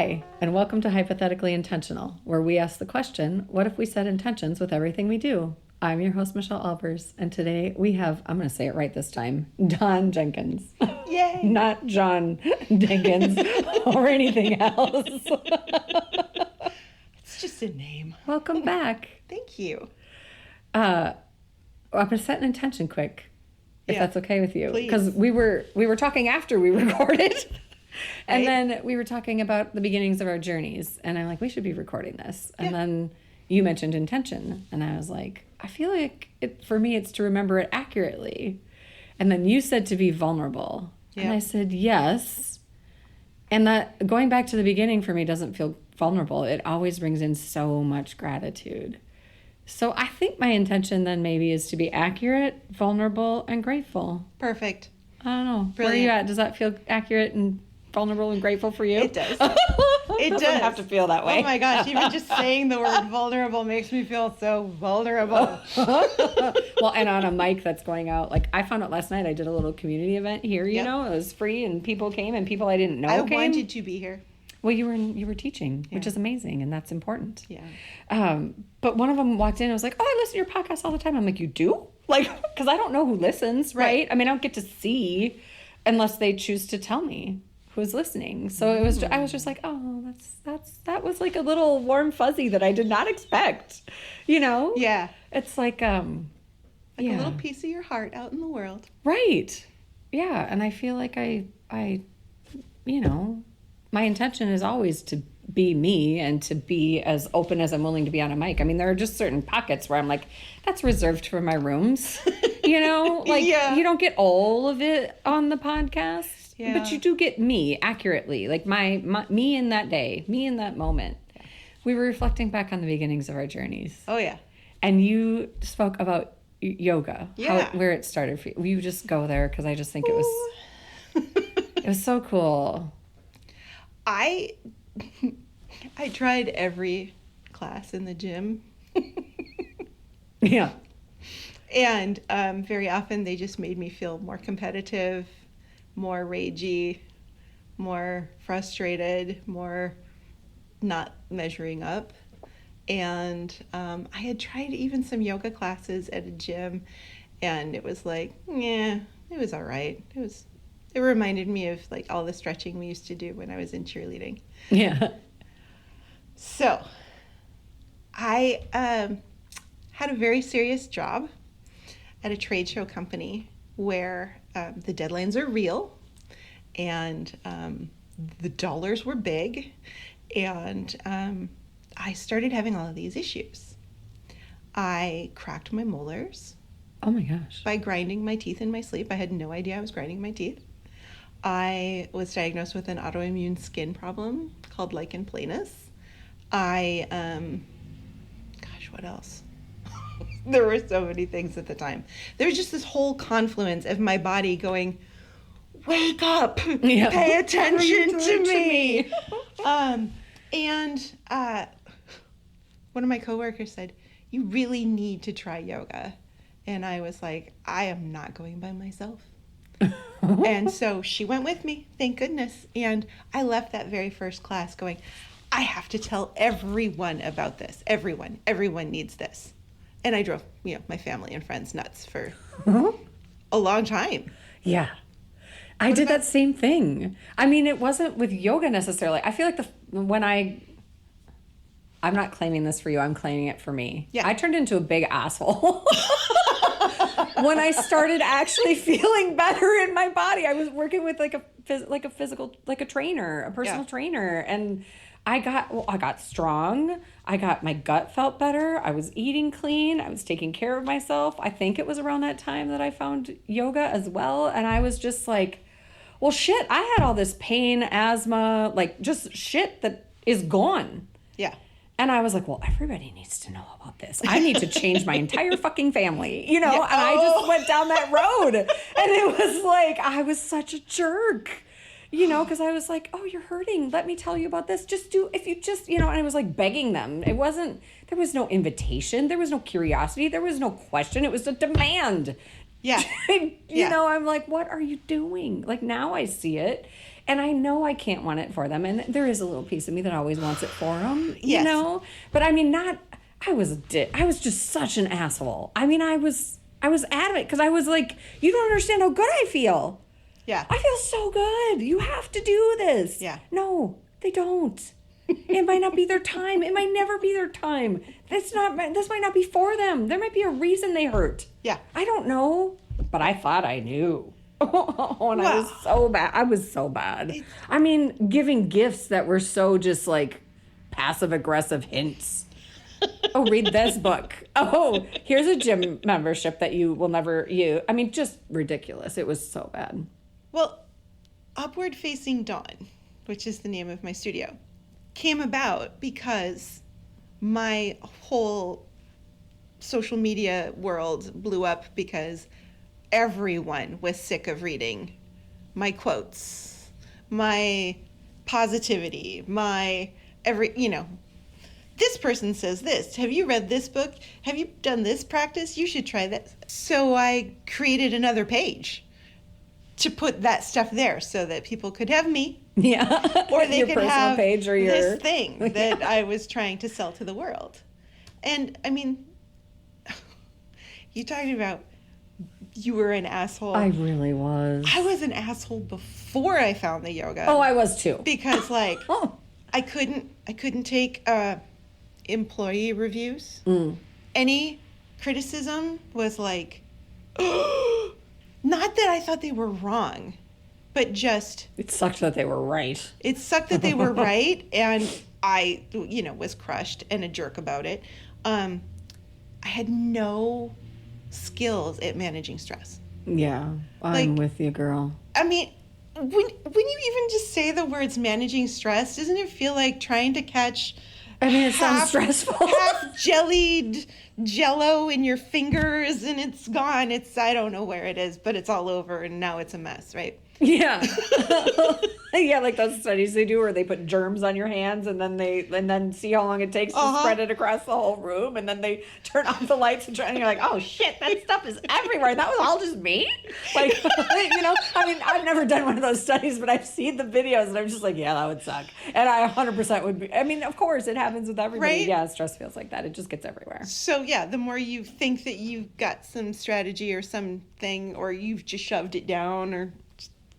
Hi, and welcome to Hypothetically Intentional, where we ask the question, what if we set intentions with everything we do? I'm your host, Michelle Albers, and today we have, I'm going to say it right this time, Dawn Jenkins. Yay! Not John Jenkins or anything else. It's just a name. Welcome back. Thank you. I'm going to set an intention quick, if that's okay with you. Please. Because we were talking after we recorded. And Right. then we were talking about the beginnings of our journeys. And I'm like, we should be recording this. And Yeah. then you mentioned intention. And I was like, I feel like for me, it's to remember it accurately. And then you said to be vulnerable. Yeah. And I said, yes. And that going back to the beginning for me doesn't feel vulnerable. It always brings in so much gratitude. So I think my intention then maybe is to be accurate, vulnerable, and grateful. Perfect. I don't know. Brilliant. Where are you at? Does that feel accurate and vulnerable and grateful for you? It does. It does. doesn't have to feel that way. Oh my gosh, even just saying the word vulnerable makes me feel so vulnerable. Well, and on a mic that's going out, like I found out last night, I did a little community event here, you Yep. know, it was free and people came and people I didn't know I came. wanted to be here. Well, you were teaching, which Yeah. is amazing, and that's important. Yeah. But one of them walked in and was like, oh, I listen to your podcast all the time. I'm like, you do? Like, because I don't know who listens, right? I mean, I don't get to see unless they choose to tell me who's listening. So it was, I was just like, oh, that was like a little warm fuzzy that I did not expect, you know? Yeah. It's like, Like yeah. a little piece of your heart out in the world. Right. Yeah. And I feel like I, you know, my intention is always to be me and to be as open as I'm willing to be on a mic. I mean, there are just certain pockets where I'm like, that's reserved for my rooms, you know, like Yeah. you don't get all of it on the podcast, Yeah. but you do get me accurately, like my me in that day, me in that moment. We were reflecting back on the beginnings of our journeys. Oh, yeah. And you spoke about yoga, Yeah. where it started for you. Will you just go there? Because I just think it was so cool. I tried every class in the gym. Yeah. And very often they just made me feel more competitive, more ragey, more frustrated, more not measuring up. And I had tried even some yoga classes at a gym, and it was like, yeah, it was all right. It reminded me of like all the stretching we used to do when I was in cheerleading. Yeah. So I had a very serious job at a trade show company where the deadlines are real and the dollars were big, and I started having all of these issues. I cracked my molars Oh my gosh. by grinding my teeth in my sleep. I had no idea I was grinding my teeth. I was diagnosed with an autoimmune skin problem called lichen planus. What else? There were so many things at the time. There was just this whole confluence of my body going, wake up, Yeah. pay attention to doing to me. And one of my coworkers said, you really need to try yoga. And I was like, I am not going by myself. And so she went with me, thank goodness. And I left that very first class going, I have to tell everyone about this. Everyone needs this. And I drove, my family and friends nuts for a long time. Yeah. I did that same thing. I mean, it wasn't with yoga necessarily. I feel like I'm not claiming this for you. I'm claiming it for me. Yeah. I turned into a big asshole. When I started actually feeling better in my body, I was working with like a physical, like a trainer, a personal trainer. And I got strong. My gut felt better. I was eating clean. I was taking care of myself. I think it was around that time that I found yoga as well. And I was just like, well, shit, I had all this pain, asthma, like just shit that is gone. Yeah. And I was like, well, everybody needs to know about this. I need to change my entire fucking family, And Yeah. I just went down that road. And it was like, I was such a jerk, because I was like, oh, you're hurting. Let me tell you about this. And I was like begging them. There was no invitation. There was no curiosity. There was no question. It was a demand. Yeah. I'm like, what are you doing? Like now I see it. And I know I can't want it for them. And there is a little piece of me that always wants it for them, you Yes. know? But I mean, I was just such an asshole. I mean, I was adamant because I was like, you don't understand how good I feel. Yeah. I feel so good. You have to do this. Yeah. No, they don't. It might not be their time. It might never be their time. This might not be for them. There might be a reason they hurt. Yeah. I don't know, but I thought I knew. I was so bad. I was so bad. I mean, giving gifts that were so just like passive aggressive hints. Oh, read this book. Oh, here's a gym membership that you will never use. I mean, just ridiculous. It was so bad. Well, Upward Facing Dawn, which is the name of my studio, came about because my whole social media world blew up because everyone was sick of reading my quotes, my positivity, this person says this. Have you read this book? Have you done this practice? You should try that. So I created another page to put that stuff there so that people could have me. Yeah. Or they your could personal have page or your this thing that I was trying to sell to the world. And I mean, you talking about you were an asshole. I really was. I was an asshole before I found the yoga. Oh, I was too. Because I couldn't take employee reviews. Any criticism was like, not that I thought they were wrong, but just It sucked that they were right. it sucked that they were right, and I was crushed and a jerk about it. I had no skills at managing stress. Yeah, I'm with you, girl. I mean, when you even just say the words managing stress, doesn't it feel like trying to catch It sounds stressful. half jellied jello in your fingers and it's gone. I don't know where it is, but it's all over and now it's a mess, right? Yeah. Yeah, like those studies they do where they put germs on your hands and then see how long it takes to spread it across the whole room, and then they turn off the lights and you're like, oh shit, that stuff is everywhere. That was all just me? Like, I mean, I've never done one of those studies, but I've seen the videos and I'm just like, yeah, that would suck. And I 100% would be, I mean, of course it happens with everybody. Right? Yeah, stress feels like that. It just gets everywhere. So yeah, the more you think that you've got some strategy or something, or you've just shoved it down or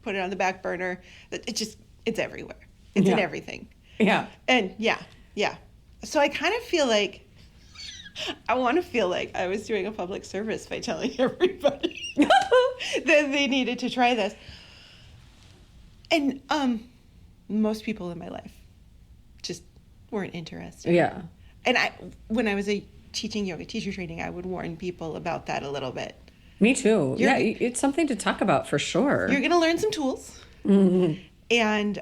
put it on the back burner, it's everywhere. It's in everything. Yeah. And yeah. So I kind of feel like I want to feel like I was doing a public service by telling everybody that they needed to try this. And most people in my life just weren't interested. Yeah. And when I was teaching yoga teacher training, I would warn people about that a little bit. Me too. It's something to talk about for sure. You're going to learn some tools. Mm-hmm. And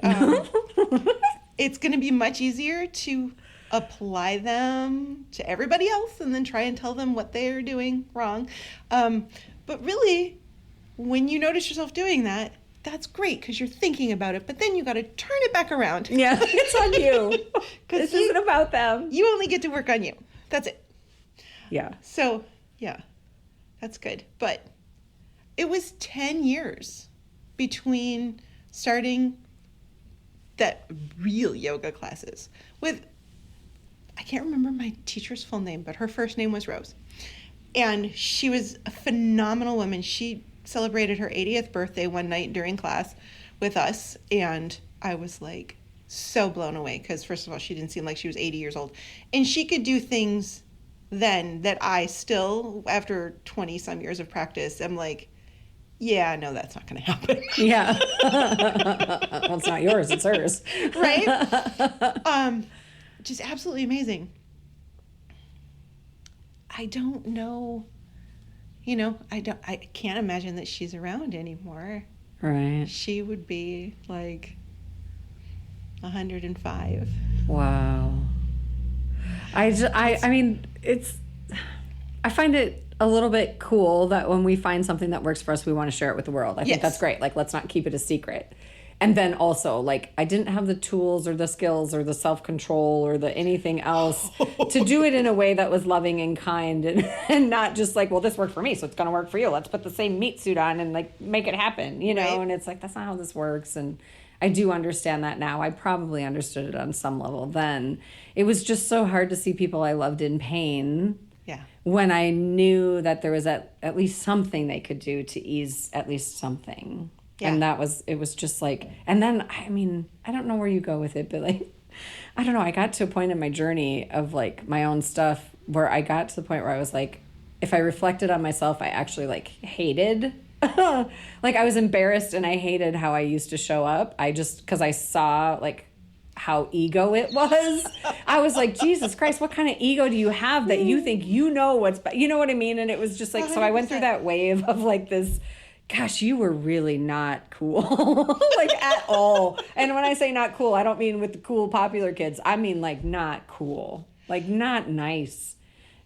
it's going to be much easier to apply them to everybody else and then try and tell them what they're doing wrong. But really, when you notice yourself doing that, that's great because you're thinking about it. But then you got to turn it back around. Yeah, it's on you. This isn't about them. You only get to work on you. That's it. Yeah. So, yeah, that's good. But it was 10 years between starting that real yoga classes with, I can't remember my teacher's full name, but her first name was Rose. And she was a phenomenal woman. She celebrated her 80th birthday one night during class with us. And I was like so blown away because, first of all, she didn't seem like she was 80 years old. And she could do things then that I still, after 20 some years of practice, I'm like, yeah, no, that's not going to happen. Yeah. Well, it's not yours, it's hers. Right? Just absolutely amazing. I don't know, I can't imagine that she's around anymore. Right. She would be like 105. Wow. I mean, I find it a little bit cool that when we find something that works for us, we want to share it with the world. I think that's great. Like, let's not keep it a secret. And then also, like, I didn't have the tools or the skills or the self-control or the anything else to do it in a way that was loving and kind and not just like, well, this worked for me, so it's going to work for you. Let's put the same meat suit on and, like, make it happen, Right. Right. And it's like, that's not how this works. And I do understand that now. I probably understood it on some level then. It was just so hard to see people I loved in pain. Yeah. When I knew that there was at least something they could do to ease at least something. Yeah. And it was just like, and then, I mean, I don't know where you go with it, but like, I don't know. I got to a point in my journey of like my own stuff where I got to the point where I was like, if I reflected on myself, I actually like hated, like I was embarrassed and I hated how I used to show up. Because I saw like how ego it was. I was like, Jesus Christ, what kind of ego do you have that you think you know you know what I mean? And it was just like, 100%. So I went through that wave of like this, gosh, you were really not cool, like at all. And when I say not cool, I don't mean with the cool popular kids. I mean like not cool, like not nice,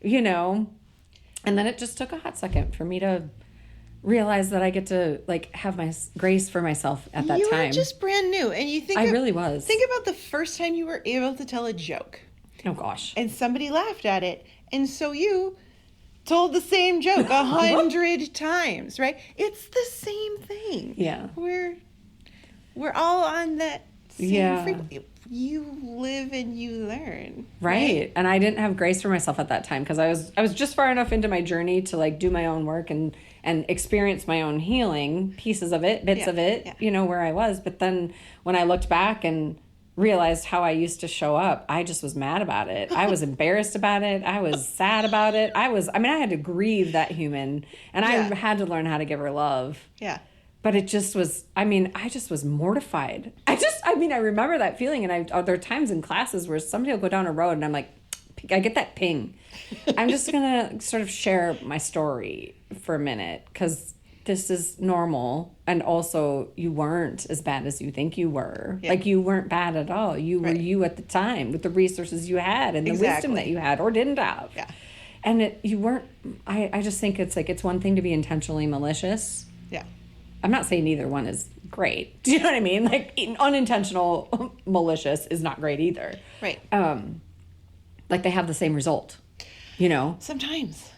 you know? And then it just took a hot second for me to realize that I get to like have my grace for myself at that time. You were just brand new, and you think I really was. Think about the first time you were able to tell a joke. Oh gosh. And somebody laughed at it, and so you told the same joke 100 times, right? It's the same thing. Yeah. We're all on that same frequency. You live and you learn. Right. And I didn't have grace for myself at that time because I was just far enough into my journey to like do my own work and experience my own healing, pieces of it, bits of it, you know, where I was. But then when I looked back and realized how I used to show up, I just was mad about it. I was embarrassed about it. I was sad about it. I had to grieve that human, and I had to learn how to give her love. Yeah. But it just was, I just was mortified. I remember that feeling, and there are times in classes where somebody will go down a road, and I'm like, I get that ping. I'm just going to sort of share my story for a minute, because this is normal, and also you weren't as bad as you think you were. Yeah. Like, you weren't bad at all. You were you at the time with the resources you had and the wisdom that you had or didn't have. Yeah. And you weren't, I just think it's like, it's one thing to be intentionally malicious. Yeah. I'm not saying either one is great. Do you know what I mean? Like, unintentional malicious is not great either. Right. Like, they have the same result, you know? Sometimes.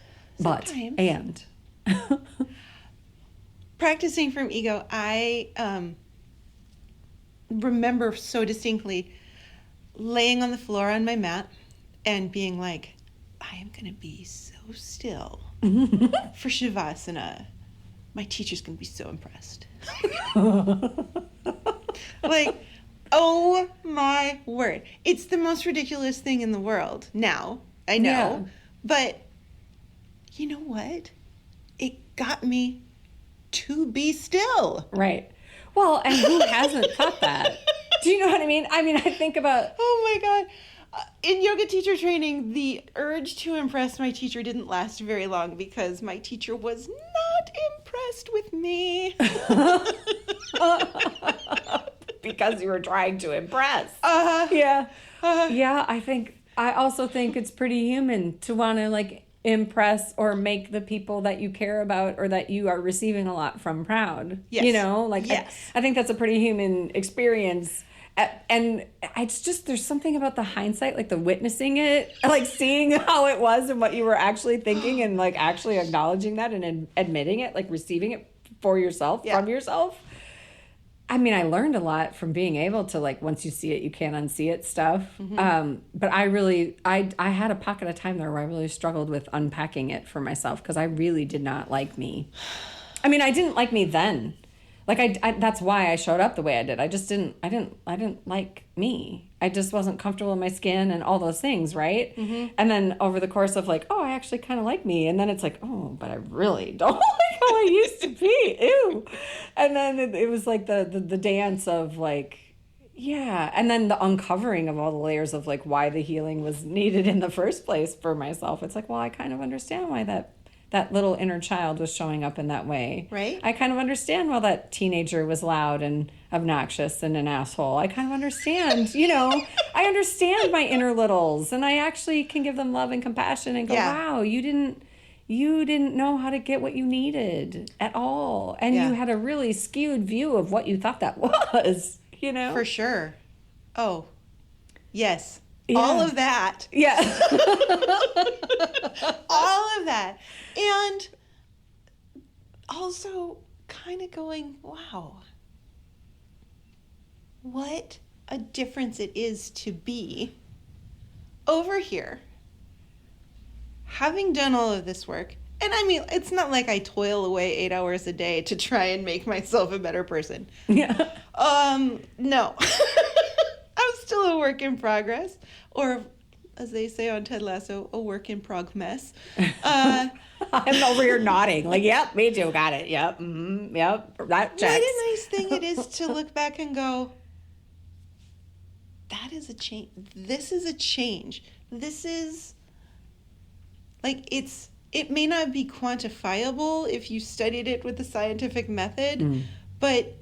Practicing from ego, I remember so distinctly laying on the floor on my mat and being like, I am going to be so still for Shavasana. My teacher's going to be so impressed. Like, oh my word. It's the most ridiculous thing in the world now. I know. Yeah. But you know what? It got me to be still. Right. Well, and who hasn't thought that? Do you know what I mean? I think about... Oh my God. In yoga teacher training, the urge to impress my teacher didn't last very long because my teacher was not impressed with me. Because you were trying to impress. Yeah. Yeah, I also think it's pretty human to want to like impress or make the people that you care about or that you are receiving a lot from proud. Yes. You know, like, yes. I think that's a pretty human experience. And it's just, there's something about the hindsight, like the witnessing it, like seeing how it was and what you were actually thinking and like actually acknowledging that and admitting it, like receiving it for yourself, from yourself. I learned a lot from being able to, like, once you see it, you can't unsee it stuff. Mm-hmm. But I had a pocket of time there where I really struggled with unpacking it for myself because I really did not like me. I didn't like me then. Like, that's why I showed up the way I did. I didn't like me. I just wasn't comfortable in my skin and all those things, right? Mm-hmm. And then over the course of like, oh, I actually kind of like me. And then it's like, oh, but I really don't like how I used to be. Ew. And then it was like the dance of like, yeah. And then the uncovering of all the layers of like why the healing was needed in the first place for myself. It's like, well, I kind of understand why that little inner child was showing up in that way. Right. I kind of understand why that teenager was loud and obnoxious and an asshole. I kind of understand, I understand my inner littles, and I actually can give them love and compassion and go, wow, you didn't know how to get what you needed at all. And you had a really skewed view of what you thought that was, For sure. Oh, yes. Yeah. All of that. Yeah. All of that. And also kind of going, wow, what a difference it is to be over here, having done all of this work. And I mean, it's not like I toil away 8 hours a day to try and make myself a better person. Yeah. No. I'm still a work in progress, or as they say on Ted Lasso, a work in prog mess. I'm over here nodding, like, yep, me too, got it, yep, mm-hmm, yep, that checks. What a nice thing it is to look back and go, that is a change. This is a change. This is, like, it may not be quantifiable if you studied it with the scientific method, but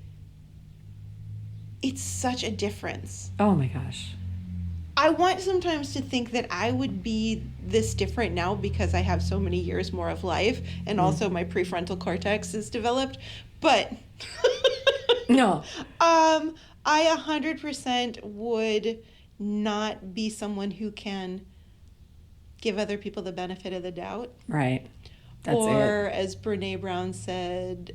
it's such a difference. Oh my gosh. I want sometimes to think that I would be this different now because I have so many years more of life, and also my prefrontal cortex is developed, but no. I 100% would not be someone who can give other people the benefit of the doubt. Right. That's or, as Brene Brown said,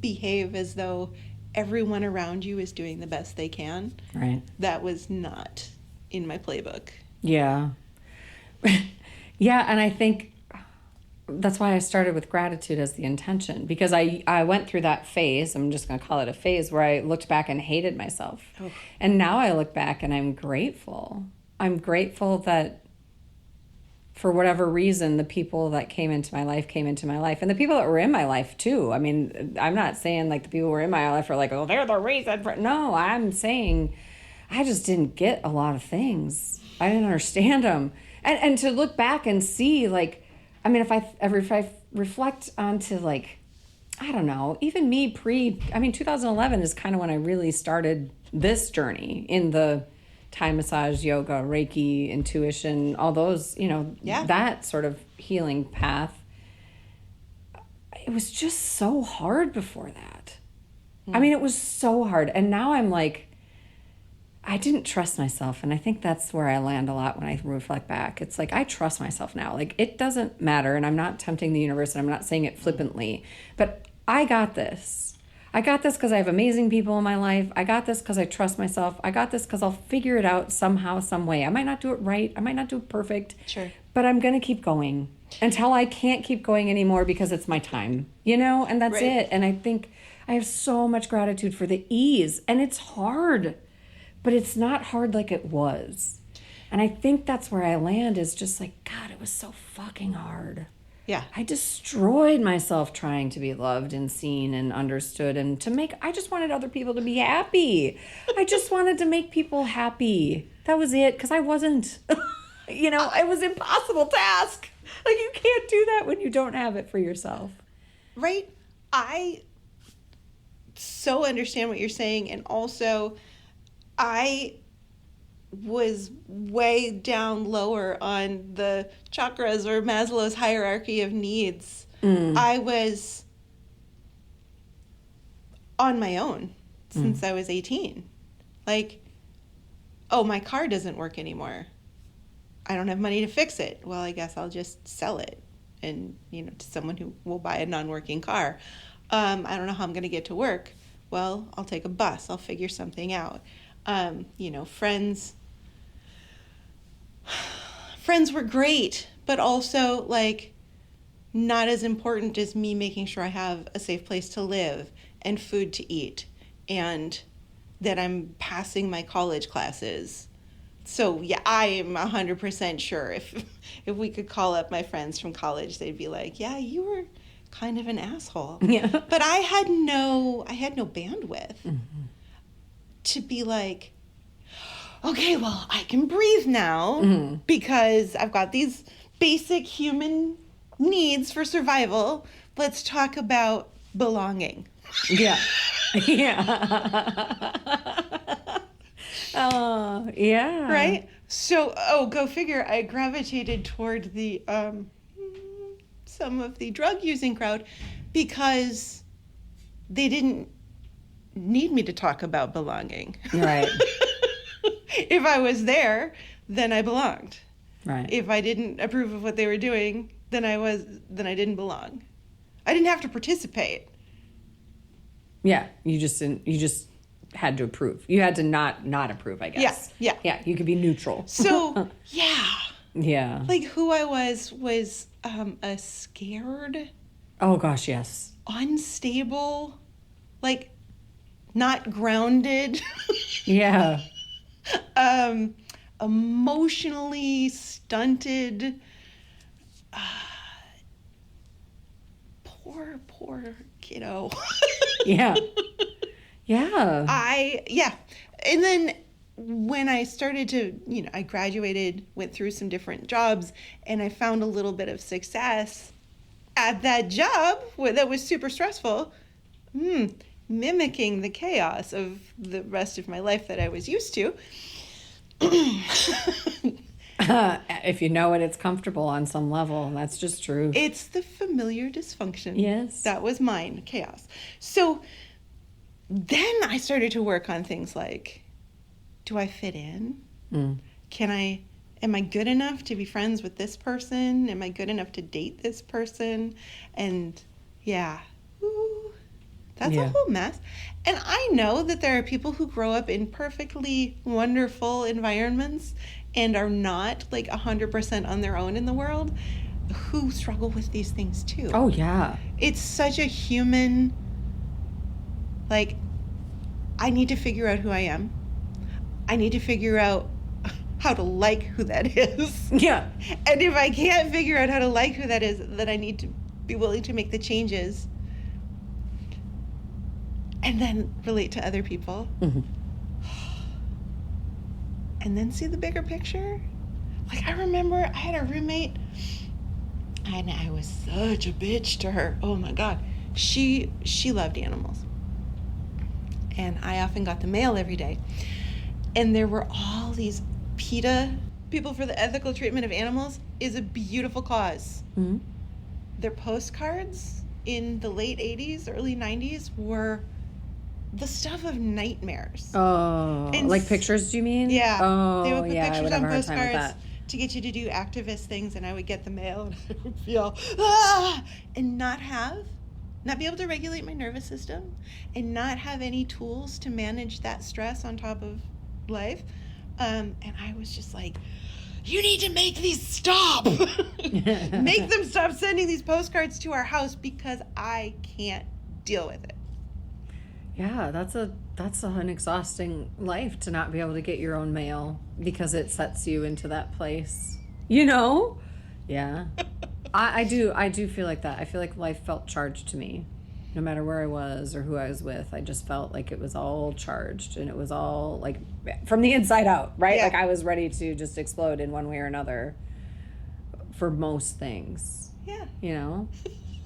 behave as though everyone around you is doing the best they can. Right. That was not in my playbook. Yeah. Yeah, and I think that's why I started with gratitude as the intention, because I went through that phase, I'm just going to call it a phase, where I looked back and hated myself. Oh. And now I look back and I'm grateful. I'm grateful that for whatever reason, the people that came into my life. And the people that were in my life too. I mean, I'm not saying like the people who were in my life are like, oh, they're the reason for... No, I'm saying I just didn't get a lot of things. I didn't understand them. And to look back and see, like, I mean, if I reflect onto, like, I don't know, even me 2011 is kind of when I really started this journey in the Thai massage, yoga, Reiki, intuition, all those, that sort of healing path. It was just so hard before that. I mean, it was so hard. And now I'm like, I didn't trust myself. And I think that's where I land a lot when I reflect back. It's like, I trust myself now. Like, it doesn't matter. And I'm not tempting the universe, and I'm not saying it flippantly, but I got this. I got this because I have amazing people in my life. I got this because I trust myself. I got this because I'll figure it out somehow, some way. I might not do it right. I might not do it perfect. Sure. But I'm going to keep going until I can't keep going anymore because it's my time, and that's it. And I think I have so much gratitude for the ease, and it's hard, but it's not hard like it was. And I think that's where I land, is just like, God, it was so fucking hard. Yeah. I destroyed myself trying to be loved and seen and understood, and I just wanted other people to be happy. I just wanted to make people happy. That was it, because I wasn't. It was an impossible task. Like, you can't do that when you don't have it for yourself. Right? I so understand what you're saying, and also I was way down lower on the chakras or Maslow's hierarchy of needs. I was on my own since I was 18. Like, oh, my car doesn't work anymore. I don't have money to fix it. Well, I guess I'll just sell it to someone who will buy a non-working car. I don't know how I'm going to get to work. Well, I'll take a bus. I'll figure something out. Friends were great, but also, like, not as important as me making sure I have a safe place to live and food to eat, and that I'm passing my college classes. So, yeah, I am 100% sure if we could call up my friends from college, they'd be like, yeah, you were kind of an asshole. Yeah. But I had no bandwidth to be like, okay, well, I can breathe now because I've got these basic human needs for survival. Let's talk about belonging. Yeah. Yeah. Oh, yeah. Right? So, go figure, I gravitated toward the some of the drug using crowd because they didn't need me to talk about belonging. Right. If I was there, then I belonged. Right. If I didn't approve of what they were doing, then I didn't belong. I didn't have to participate. Yeah, you just had to approve. You had to not approve, I guess. Yeah. Yeah, you could be neutral. So, yeah. Yeah. Like, who I was a scared, Oh, gosh, yes. unstable, like, not grounded, Yeah. emotionally stunted, poor kiddo. Yeah. Yeah. And then when I started to, I graduated, went through some different jobs, and I found a little bit of success at that job that was super stressful, mimicking the chaos of the rest of my life that I was used to. If you know it, it's comfortable on some level. That's just true. It's the familiar dysfunction. Yes. That was mine, chaos. So then I started to work on things like, do I fit in? Am I good enough to be friends with this person? Am I good enough to date this person? And yeah, that's a whole mess. And I know that there are people who grow up in perfectly wonderful environments and are not like 100% on their own in the world who struggle with these things too. Oh, yeah. It's such a human, like, I need to figure out who I am. I need to figure out how to like who that is. Yeah. And if I can't figure out how to like who that is, then I need to be willing to make the changes and then relate to other people. Mm-hmm. And then see the bigger picture. Like, I remember I had a roommate and I was such a bitch to her. Oh my God. She loved animals. And I often got the mail every day. And there were all these PETA, People for the Ethical Treatment of Animals, is a beautiful cause. Mm-hmm. Their postcards in the late 80s, early 90s were the stuff of nightmares. Oh, and like pictures, do you mean? Yeah. Oh, they would put yeah, pictures I on would have a hard time with postcards that. to get you to do activist things, and I would get the mail and I would feel, and not be able to regulate my nervous system and not have any tools to manage that stress on top of life. And I was just like, you need to make these stop. Make them stop sending these postcards to our house because I can't deal with it. Yeah, that's an exhausting life to not be able to get your own mail because it sets you into that place. Yeah. I do feel like that. I feel like life felt charged to me. No matter where I was or who I was with, I just felt like it was all charged and it was all like from the inside out, right? Yeah. Like I was ready to just explode in one way or another for most things. Yeah.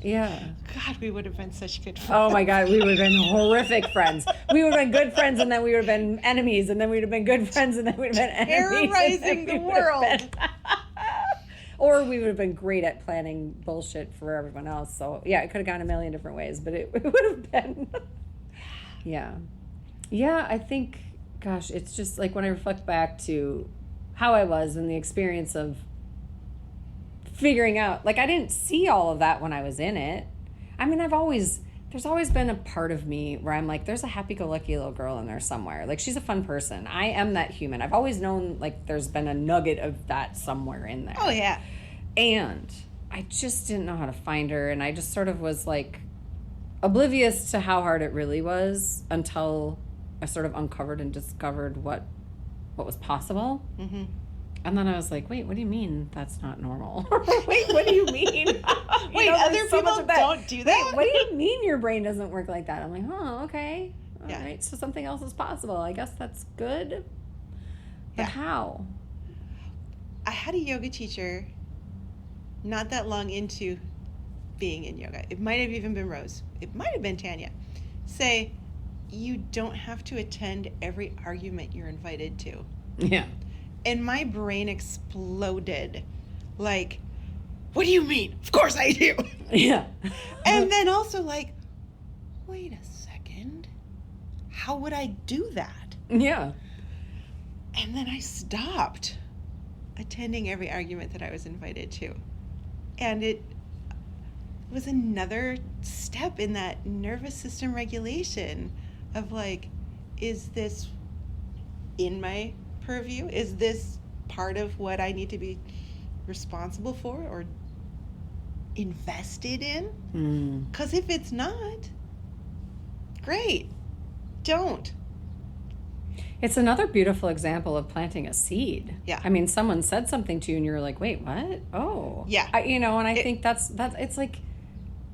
Yeah. God, we would have been such good friends. Oh my God, we would have been horrific friends. We would have been good friends and then we would have been enemies and then we would have been good friends and then we would have been enemies. Terrorizing the world. Or we would have been great at planning bullshit for everyone else. So yeah, it could have gone a million different ways, but it would have been. Yeah. Yeah, I think, gosh, it's just like when I reflect back to how I was and the experience of figuring out, like I didn't see all of that when I was in it. I mean, there's always been a part of me where I'm like, there's a happy-go-lucky little girl in there somewhere. Like, she's a fun person. I am that human. I've always known, like, there's been a nugget of that somewhere in there. Oh, yeah. And I just didn't know how to find her, and I just sort of was, like, oblivious to how hard it really was until I sort of uncovered and discovered what was possible. Mm-hmm. And then I was like, wait, what do you mean that's not normal? Wait, what do you mean? Wait, other people don't do that? Wait, what do you mean your brain doesn't work like that? I'm like, oh, okay. All Yeah. right, so something else is possible. I guess that's good. But Yeah. how? I had a yoga teacher not that long into being in yoga. It might have even been Rose. It might have been Tanya. Say, you don't have to attend every argument you're invited to. Yeah. And my brain exploded. Like, what do you mean? Of course I do. Yeah. And then also like, wait a second. How would I do that? Yeah. And then I stopped attending every argument that I was invited to. And it was another step in that nervous system regulation of like, is this in my purview? Is this part of what I need to be responsible for or invested in? Because if it's not, great, don't. It's another beautiful example of planting a seed. Yeah. I mean, someone said something to you and you're like, wait, what? Oh. Yeah. And I think that's, it's like,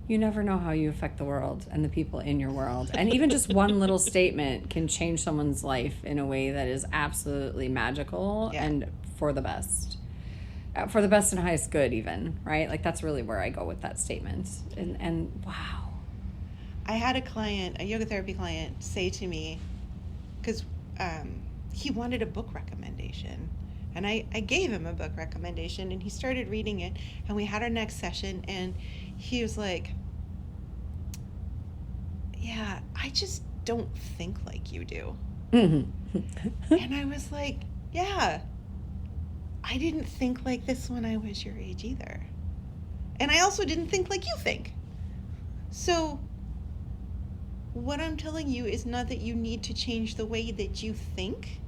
you never know how you affect the world and the people in your world. And even just one little statement can change someone's life in a way that is absolutely magical and for the best. For the best and highest good even, right? Like that's really where I go with that statement. And wow. I had a yoga therapy client say to me, because he wanted a book recommendation. And I gave him a book recommendation and he started reading it and we had our next session and he was like, yeah, I just don't think like you do. Mm-hmm. And I was like, yeah, I didn't think like this when I was your age either. And I also didn't think like you think. So what I'm telling you is not that you need to change the way that you think.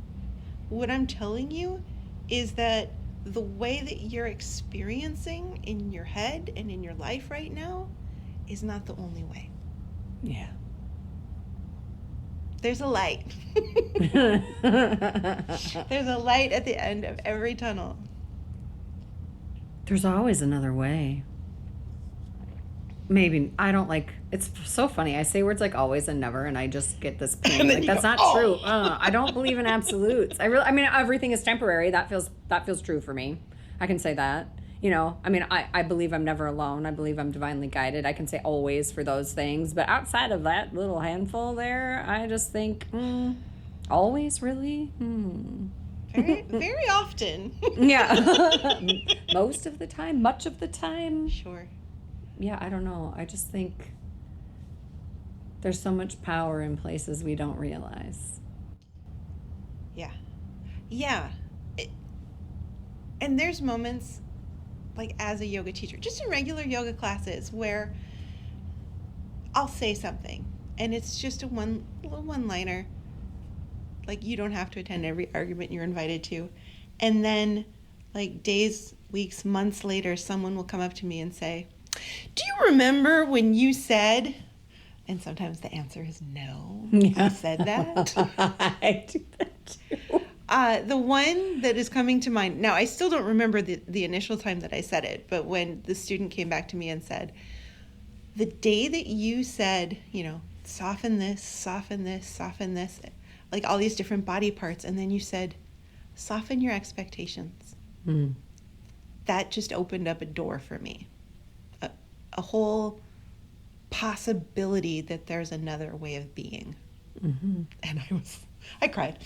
What I'm telling you is that the way that you're experiencing in your head and in your life right now is not the only way. Yeah. There's a light. There's a light at the end of every tunnel. There's always another way. Maybe I don't like. It's so funny. I say words like always and never, and I just get this pain. Like that's not true. I don't believe in absolutes. I mean, everything is temporary. That feels true for me. I can say that. I mean, I believe I'm never alone. I believe I'm divinely guided. I can say always for those things. But outside of that little handful there, I just think, always really? Very, very often. Yeah. Most of the time, much of the time. Sure. Yeah, I don't know. I just think there's so much power in places we don't realize. Yeah. Yeah. And there's moments, like as a yoga teacher, just in regular yoga classes, where I'll say something, and it's just a little one-liner. Like, you don't have to attend every argument you're invited to. And then, like, days, weeks, months later, someone will come up to me and say, do you remember when you said, and sometimes the answer is no, I said that. I do that too. The one that is coming to mind, now I still don't remember the initial time that I said it, but when the student came back to me and said, the day that you said, soften this, like all these different body parts, and then you said, soften your expectations. That just opened up a door for me. A whole possibility that there's another way of being. And I cried.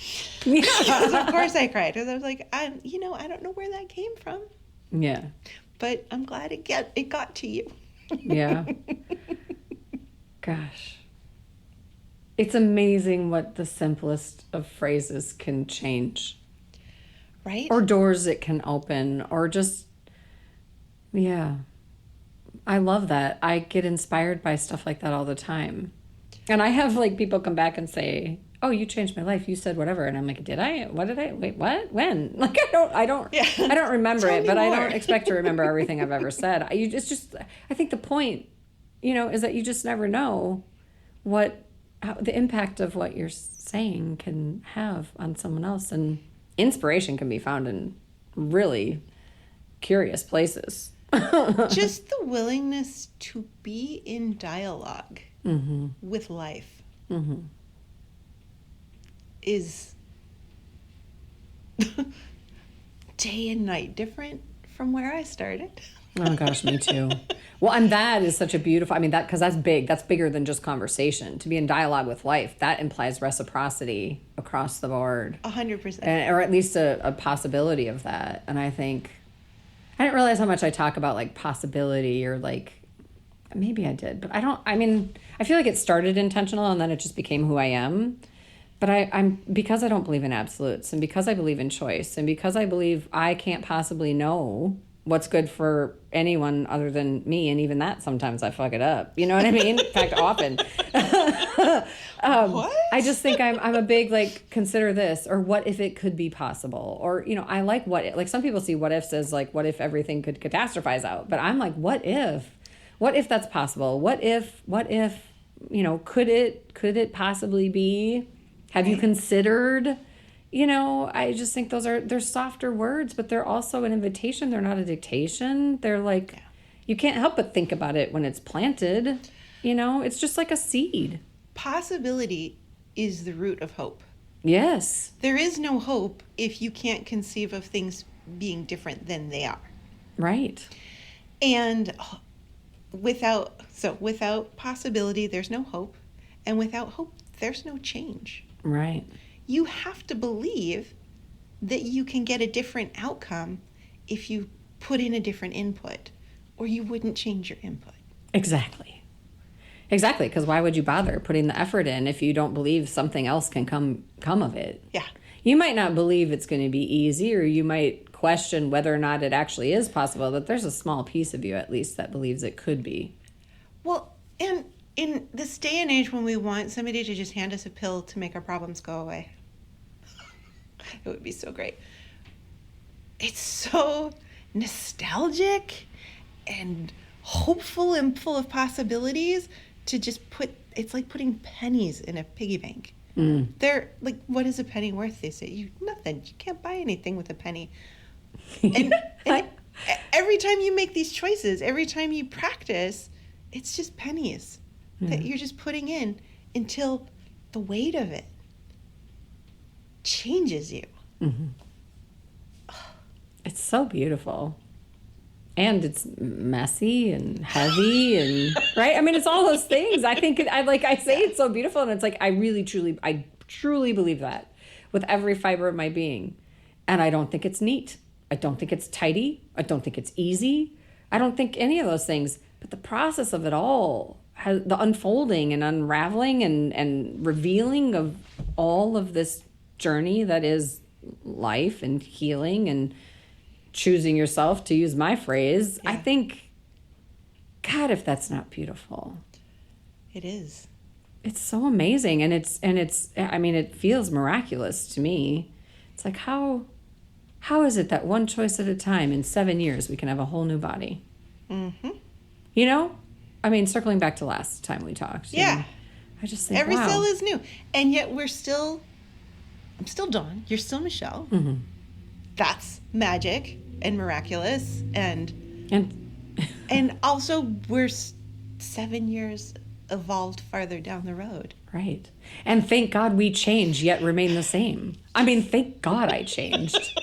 Because of course I cried. Because I was like, I don't know where that came from. Yeah. But I'm glad it got to you. Yeah. Gosh. It's amazing what the simplest of phrases can change. Right? Or doors it can open, or just, yeah. I love that. I get inspired by stuff like that all the time. And I have like people come back and say, oh, you changed my life. You said whatever. And I'm like, did I? What did I? Wait, what? When? Like, I don't remember it, but I don't expect to remember everything I've ever said. I think the point, is that you just never know how the impact of what you're saying can have on someone else. And inspiration can be found in really curious places. Just the willingness to be in dialogue with life is day and night different from where I started. Oh gosh, me too. Well, and that is such a beautiful, because that's big. That's bigger than just conversation. To be in dialogue with life, that implies reciprocity across the board. 100%. Or at least a possibility of that. And I think, I didn't realize how much I talk about like possibility or like, maybe I did, but I feel like it started intentional and then it just became who I am. But I'm because I don't believe in absolutes, and because I believe in choice, and because I believe I can't possibly know what's good for anyone other than me. And even that, sometimes I fuck it up. You know what I mean? In fact, often. What? I just think I'm a big, like, consider this, or what if it could be possible? Or, you know, I like like some people see what ifs as like, what if everything could catastrophize out? But I'm like, what if? What if that's possible? What if, you know, could it possibly be? Have you considered? You know, I just think they're softer words, but they're also an invitation. They're not a dictation. They're like, you can't help but think about it when it's planted. You know, it's just like a seed. Possibility is the root of hope. Yes. There is no hope if you can't conceive of things being different than they are. Right. And without possibility, there's no hope. And without hope, there's no change. Right. You have to believe that you can get a different outcome if you put in a different input, or you wouldn't change your input. Exactly, because why would you bother putting the effort in if you don't believe something else can come of it? Yeah. You might not believe it's going to be easy, or you might question whether or not it actually is possible, but there's a small piece of you at least that believes it could be. Well, and in this day and age when we want somebody to just hand us a pill to make our problems go away, it would be so great. It's so nostalgic and hopeful and full of possibilities to just it's like putting pennies in a piggy bank. They're like, what is a penny worth? They say, nothing. You can't buy anything with a penny. And every time you make these choices, every time you practice, it's just pennies that you're just putting in until the weight of it changes you. Mm-hmm. It's so beautiful. And it's messy and heavy and right. I mean, it's all those things. I think I say it's so beautiful, and it's like I truly believe that with every fiber of my being. And I don't think it's neat. I don't think it's tidy. I don't think it's easy. I don't think any of those things. But the process of it all, the unfolding and unraveling and revealing of all of this journey that is life and healing and choosing yourself, to use my phrase, I think, God, if that's not beautiful. It is. It's so amazing. And it's, I mean, it feels miraculous to me. It's like, how is it that one choice at a time in 7 years, we can have a whole new body? Mm-hmm. You know? I mean, circling back to last time we talked. Yeah. know, I just think, every wow. cell is new. And yet I'm still Dawn. You're still Michelle. Mm-hmm. That's magic and miraculous. And also we're 7 years evolved farther down the road. Right. And thank God we change yet remain the same. I mean, thank God I changed.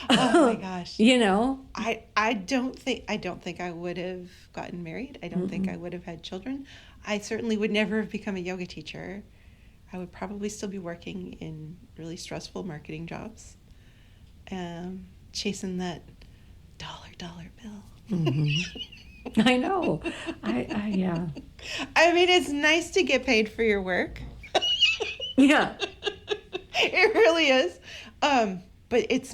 Oh my gosh. You know? I don't think I would have gotten married. I don't think I would have had children. I certainly would never have become a yoga teacher. I would probably still be working in really stressful marketing jobs, chasing that dollar bill. Mm-hmm. I know. I yeah. I mean, it's nice to get paid for your work. Yeah. It really is. But that's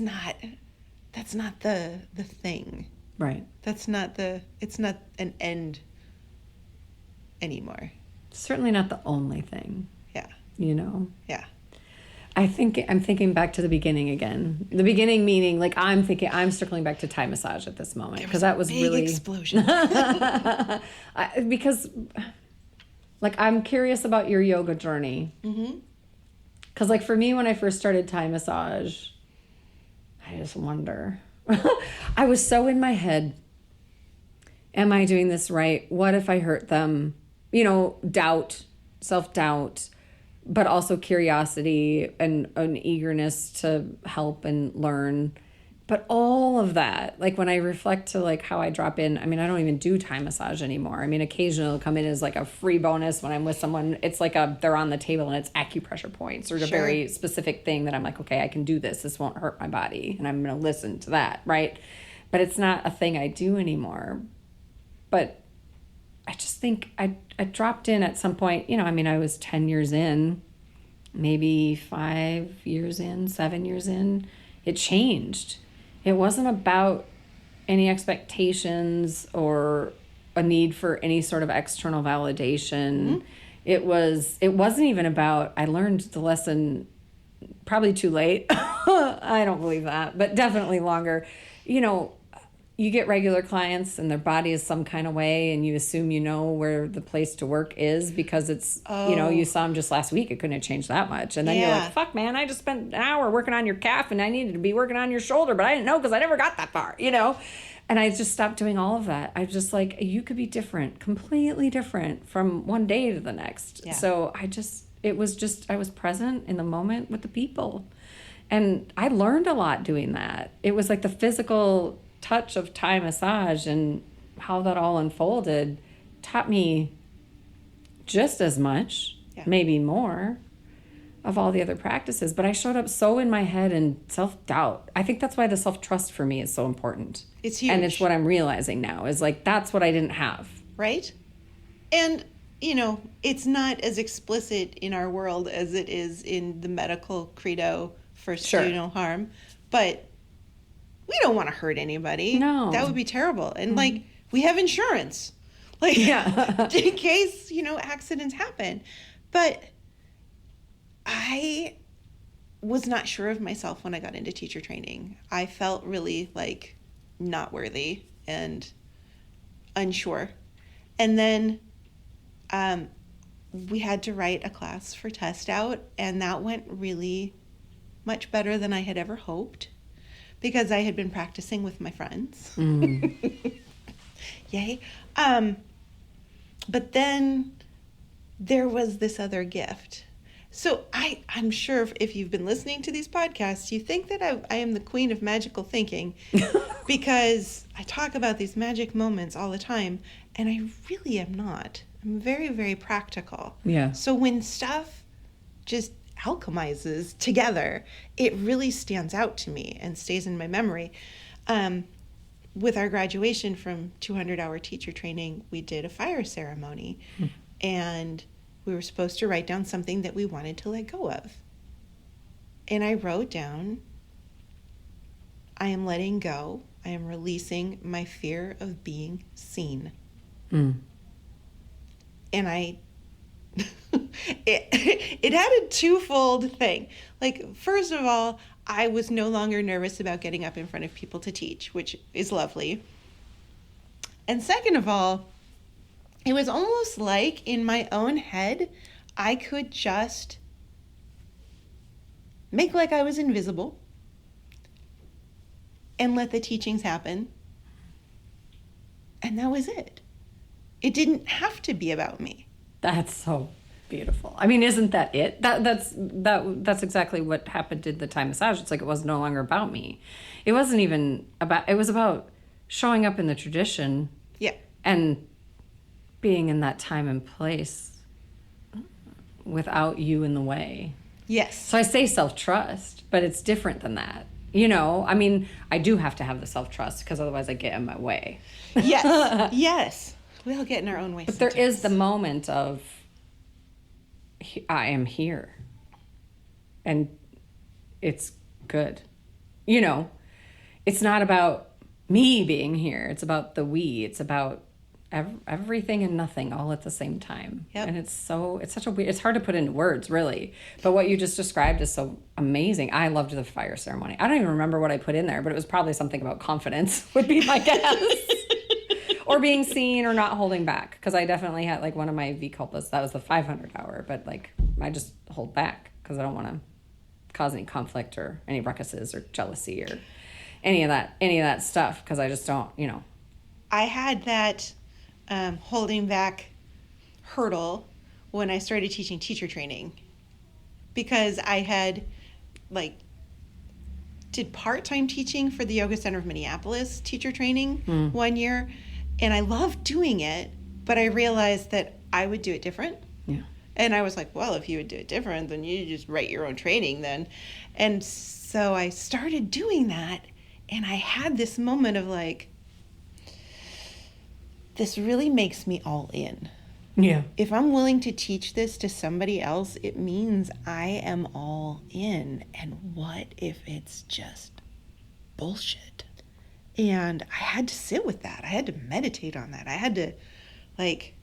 not the thing. Right. It's not an end anymore. Certainly not the only thing. Yeah. You know? Yeah. I'm thinking back to the beginning again. The beginning meaning, like, I'm circling back to Thai massage at this moment. Because that was big really... explosion. Because, like, I'm curious about your yoga journey. Mm-hmm. Because, like, for me, when I first started Thai massage, I just wonder. I was so in my head. Am I doing this right? What if I hurt them? You know, doubt, self-doubt, but also curiosity and an eagerness to help and learn. But all of that, like when I reflect to like how I drop in, I mean, I don't even do Thai massage anymore. I mean, occasionally it'll come in as like a free bonus when I'm with someone. It's like they're on the table and it's acupressure points or a very specific thing that I'm like, okay, I can do this. This won't hurt my body. And I'm going to listen to that, right? But it's not a thing I do anymore. But I just think I dropped in at some point, you know, I mean, I was 10 years in, maybe 5 years in, 7 years in. It changed. It wasn't about any expectations or a need for any sort of external validation. It wasn't even about, I learned the lesson probably too late. I don't believe that, but definitely longer. You get regular clients and their body is some kind of way, and you assume you know where the place to work is because it's, you saw them just last week. It couldn't have changed that much. And then you're like, fuck, man, I just spent an hour working on your calf and I needed to be working on your shoulder, but I didn't know because I never got that far, And I just stopped doing all of that. I just you could be different, completely different from one day to the next. Yeah. So I was present in the moment with the people. And I learned a lot doing that. It was like the physical touch of Thai massage and how that all unfolded taught me just as much, maybe more, of all the other practices. But I showed up so in my head and self-doubt. I think that's why the self-trust for me is so important. It's huge. And it's what I'm realizing now is that's what I didn't have. Right? And, it's not as explicit in our world as it is in the medical credo for do no harm. But we don't want to hurt anybody. No. That would be terrible. And we have insurance. In case, accidents happen. But I was not sure of myself when I got into teacher training. I felt really not worthy and unsure. And then we had to write a class for test out, and that went really much better than I had ever hoped because I had been practicing with my friends. Yay. But then there was this other gift. So I'm sure if you've been listening to these podcasts, you think that I am the queen of magical thinking because I talk about these magic moments all the time, and I really am not. I'm very, very practical. Yeah. So when stuff just alchemizes together, it really stands out to me and stays in my memory. With our graduation from 200-hour teacher training, we did a fire ceremony, and we were supposed to write down something that we wanted to let go of. And I wrote down, I am letting go. I am releasing my fear of being seen. And it had a twofold thing. First of all, I was no longer nervous about getting up in front of people to teach, which is lovely. And second of all, it was almost like in my own head, I could just make like I was invisible and let the teachings happen. And that was it. It didn't have to be about me. That's so beautiful. I mean, isn't that it? That's exactly what happened in the Thai massage. It's it was no longer about me. It wasn't even about, it was about showing up in the tradition. Yeah. And being in that time and place without you in the way. Yes. So I say self-trust, but it's different than that. I mean, I do have to have the self-trust because otherwise I get in my way. Yes. Yes. We all get in our own way. But sometimes. There is the moment of, I am here. And it's good. It's not about me being here. It's about the we. It's about everything and nothing all at the same time. Yep. And it's such a weird, it's hard to put into words, really. But what you just described is so amazing. I loved the fire ceremony. I don't even remember what I put in there, but it was probably something about confidence would be my guess. Or being seen or not holding back. Because I definitely had, one of my V-culpas, that was the 500-hour. But, I just hold back because I don't want to cause any conflict or any ruckuses or jealousy or any of that stuff. Because I just don't, I had that holding back hurdle when I started teaching teacher training. Because I had, did part-time teaching for the Yoga Center of Minneapolis teacher training 1 year. And I loved doing it, but I realized that I would do it different. Yeah. And I was like, well, if you would do it different, then you just write your own training then. And so I started doing that, and I had this moment of this really makes me all in. Yeah. If I'm willing to teach this to somebody else, it means I am all in. And what if it's just bullshit? And I had to sit with that. I had to meditate on that. I had to, like,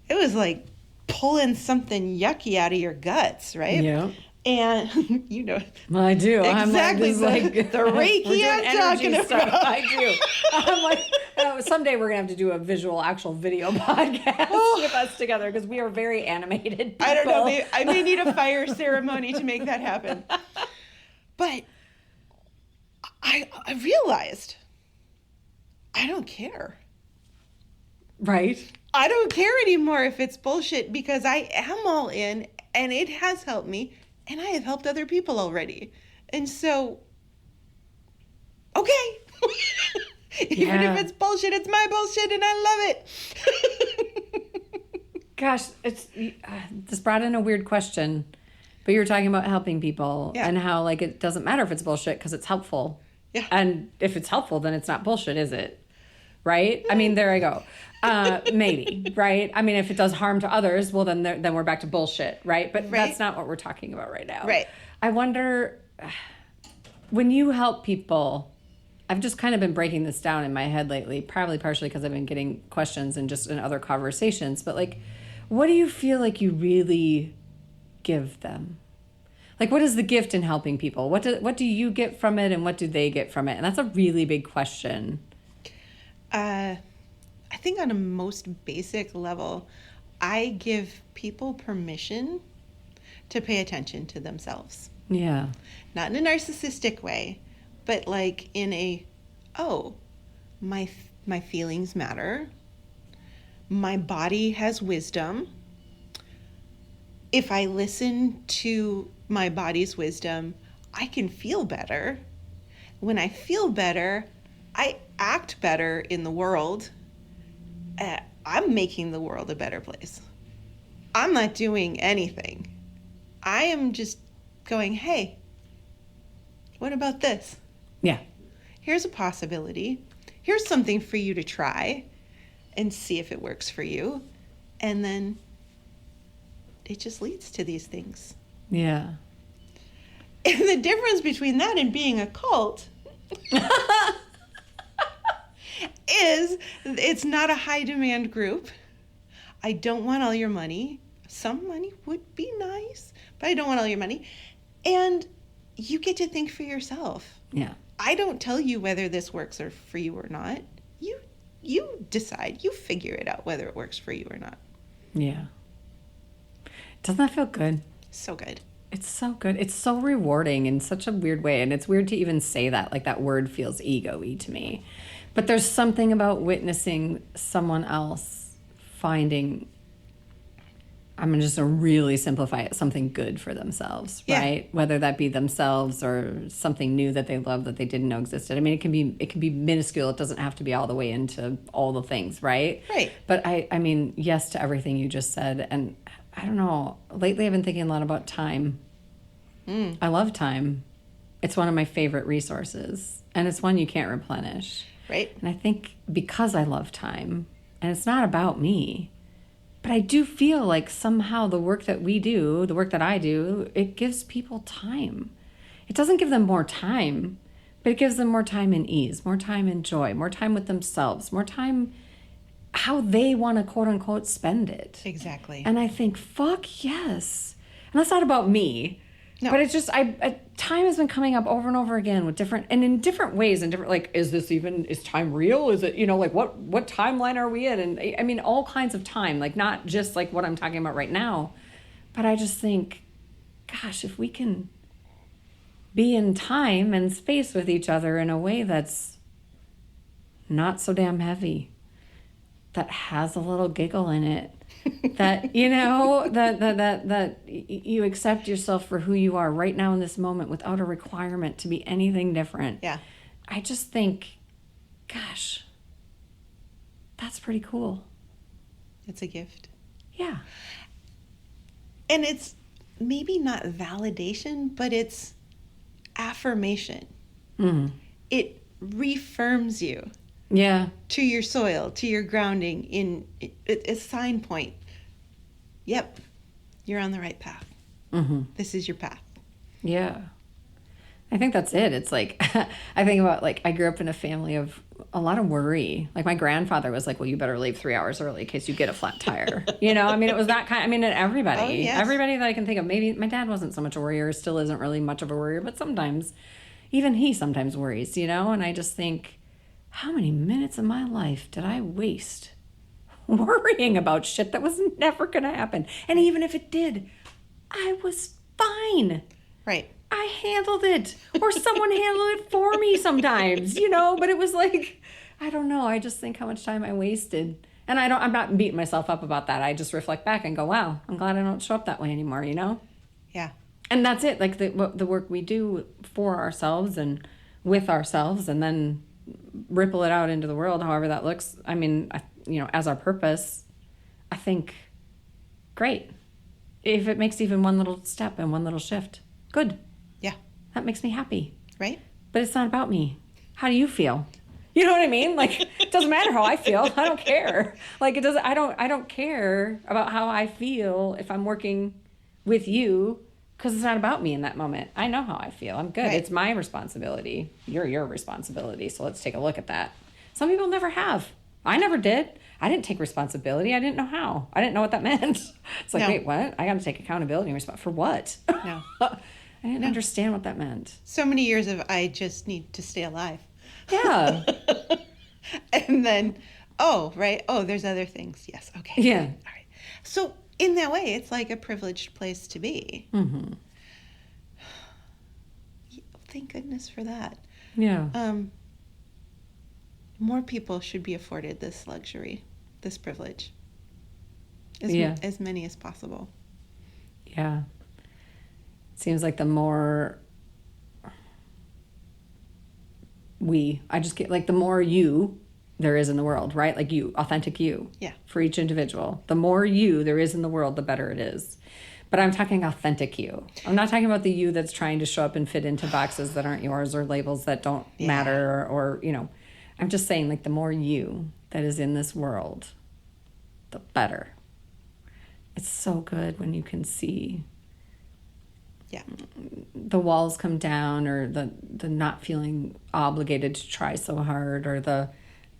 it was like pulling something yucky out of your guts, right? Yeah. And you know, well, I do. Exactly, I'm like, the Reiki I'm talking about. I do. I'm like, someday we're gonna have to do a visual, actual video podcast with us together because we are very animated people. I don't know. I may need a fire ceremony to make that happen. But I realized I don't care. Right. I don't care anymore if it's bullshit because I am all in and it has helped me and I have helped other people already. And so, okay. Even if it's bullshit, it's my bullshit and I love it. Gosh, this brought in a weird question, but you were talking about helping people and how like it doesn't matter if it's bullshit because it's helpful. Yeah. And if it's helpful, then it's not bullshit, is it? Right? I mean, there I go. Maybe, right? I mean, if it does harm to others, well, then we're back to bullshit, right? But that's not what we're talking about right now. Right. I wonder, when you help people, I've just kind of been breaking this down in my head lately, probably partially because I've been getting questions and just in other conversations, but like, what do you feel like you really give them? Like, what is the gift in helping people? What do you get from it and what do they get from it? And that's a really big question. I think on a most basic level, I give people permission to pay attention to themselves. Yeah. Not in a narcissistic way, but like in a, my feelings matter. My body has wisdom. If I listen to my body's wisdom, I can feel better. When I feel better, I act better in the world. I'm making the world a better place. I'm not doing anything. I am just going, hey, what about this? Yeah. Here's a possibility. Here's something for you to try and see if it works for you. And then it just leads to these things. Yeah. And the difference between that and being a cult is it's not a high demand group. I don't want all your money. Some money would be nice, but I don't want all your money. And you get to think for yourself. Yeah. I don't tell you whether this works for you or not. You decide. You figure it out whether it works for you or not. Yeah. Doesn't that feel good? So good. It's so good. It's so rewarding in such a weird way. And it's weird to even say that. Like, that word feels ego-y to me. But there's something about witnessing someone else finding, I'm going to just really simplify it, something good for themselves, right? Whether that be themselves or something new that they love that they didn't know existed. I mean, it can be minuscule. It doesn't have to be all the way into all the things, right? Right. But I mean, yes to everything you just said. And I don't know, lately I've been thinking a lot about time. I love time. It's one of my favorite resources, and it's one you can't replenish. Right. And I think because I love time, and it's not about me, but I do feel like somehow the work that we do, the work that I do, it gives people time. It doesn't give them more time, but it gives them more time in ease, more time in joy, more time with themselves, more time how they want to quote unquote spend it. Exactly. And I think, fuck yes. And that's not about me. No. But it's just, time has been coming up over and over again with different, and in different ways, and different, like, is time real? Is it, like, what timeline are we in? And I mean, all kinds of time, like, not just like what I'm talking about right now, but I just think, gosh, if we can be in time and space with each other in a way that's not so damn heavy, that has a little giggle in it, that that you accept yourself for who you are right now in this moment without a requirement to be anything different. Yeah. I just think, gosh, that's pretty cool. It's a gift. Yeah. And it's maybe not validation, but it's affirmation. It reaffirms you. Yeah. To your soil, to your grounding, in a sign point. Yep, you're on the right path. This is your path. Yeah. I think that's it. It's like, I think about like, I grew up in a family of a lot of worry. Like my grandfather was like, well, you better leave 3 hours early in case you get a flat tire. I mean, it was that kind, I mean, and everybody, Oh, yes. everybody that I can think of, maybe my dad wasn't so much a worrier, still isn't really much of a worrier, but sometimes, even he sometimes worries, and I just think, how many minutes of my life did I waste worrying about shit that was never going to happen? And even if it did, I was fine. Right. I handled it, or someone handled it for me sometimes, but it was like, I don't know. I just think how much time I wasted. And I'm not beating myself up about that. I just reflect back and go, wow, I'm glad I don't show up that way anymore, Yeah. And that's it. Like the work we do for ourselves and with ourselves, and then ripple it out into the world, however that looks. I mean, as our purpose, I think, great. If it makes even one little step and one little shift, good. Yeah. That makes me happy. Right. But it's not about me. How do you feel? You know what I mean? Like, it doesn't matter how I feel. I don't care. Like, it doesn't, I don't care about how I feel if I'm working with you, because it's not about me in that moment. I know how I feel. I'm good. Right. It's my responsibility. You're your responsibility. So let's take a look at that. Some people never have. I never did. I didn't take responsibility. I didn't know how. I didn't know what that meant. It's like, No. wait, what? I got to take accountability and for what? No. I didn't understand what that meant. So many years of I just need to stay alive. Yeah. And then, there's other things. Yes. Okay. Yeah. All right. So in that way, it's like a privileged place to be. Mm-hmm. Thank goodness for that. Yeah. More people should be afforded this luxury, this privilege. As many as possible. Yeah. It seems like the more I just get like the more you there is in the world, right? Like you, authentic you. Yeah. For each individual. The more you there is in the world, the better it is. But I'm talking authentic you. I'm not talking about the you that's trying to show up and fit into boxes that aren't yours or labels that don't matter or I'm just saying like the more you that is in this world, the better. It's so good when you can see the walls come down, or the not feeling obligated to try so hard, or the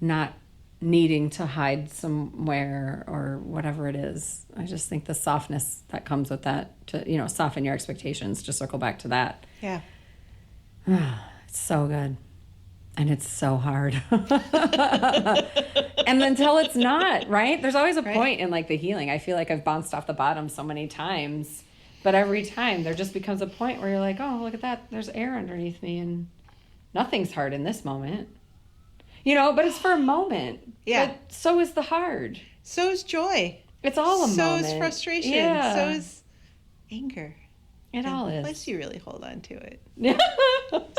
not needing to hide somewhere, or whatever it is. I just think the softness that comes with that, to soften your expectations, to circle back to that. Yeah. It's so good. And it's so hard. And until it's not, right? There's always a point in like the healing. I feel like I've bounced off the bottom so many times, but every time there just becomes a point where you're like, oh, look at that. There's air underneath me and nothing's hard in this moment. But it's for a moment. Yeah. But so is the hard. So is joy. It's all a moment. So is frustration. Yeah. So is anger. It all is. Unless you really hold on to it. Yeah.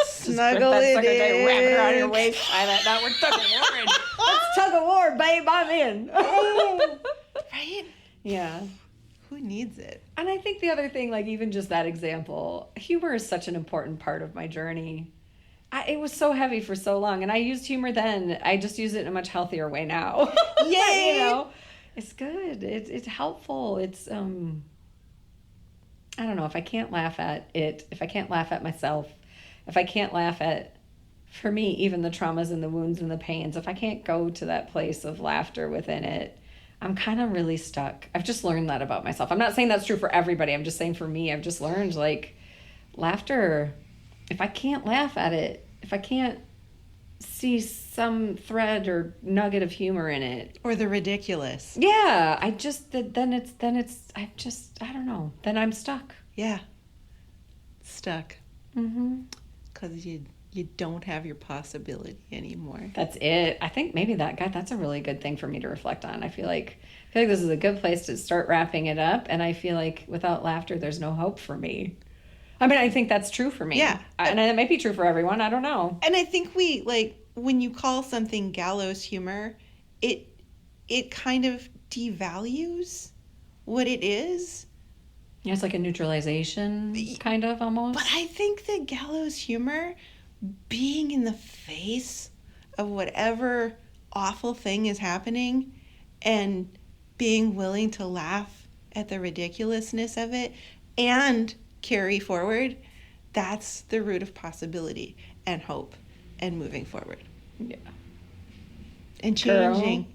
Snuggle it wrap it in. around your waist. Now we're tug of war. Let's tug of war, babe. I'm in. Right? Yeah. Who needs it? And I think the other thing, like even just that example, humor is such an important part of my journey. It was so heavy for so long, and I used humor then. I just use it in a much healthier way now. Yay! It's good. It's helpful. It's I don't know, if I can't laugh at it, if I can't laugh at myself, if I can't laugh at, for me, even the traumas and the wounds and the pains, if I can't go to that place of laughter within it, I'm kind of really stuck. I've just learned that about myself. I'm not saying that's true for everybody. I'm just saying for me, I've just learned like laughter, if I can't laugh at it, if I can't see some thread or nugget of humor in it, or the ridiculous. Yeah, I don't know. Then I'm stuck. Yeah. Stuck. Mm-hmm. Because you don't have your possibility anymore. That's it. I think maybe that's a really good thing for me to reflect on. I feel like this is a good place to start wrapping it up. And I feel like without laughter, there's no hope for me. I mean, I think that's true for me. Yeah. And it might be true for everyone. I don't know. And I think when you call something gallows humor, it kind of devalues what it is. Yeah, it's like a neutralization, kind of, almost. But I think that gallows humor, being in the face of whatever awful thing is happening and being willing to laugh at the ridiculousness of it and carry forward, That's the root of possibility and hope and moving forward. Yeah. And changing. Girl,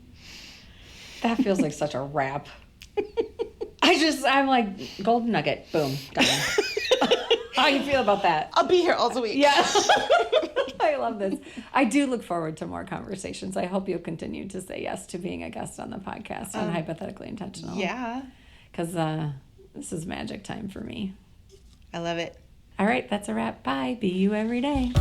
that feels like such a wrap. I'm like, golden nugget, boom, done. How you feel about that? I'll be here all the week. Yeah. I love this. I do look forward to more conversations. I hope you'll continue to say yes to being a guest on the podcast on Hypothetically Intentional. Yeah. Because this is magic time for me. I love it. All right, that's a wrap. Bye. Be you every day.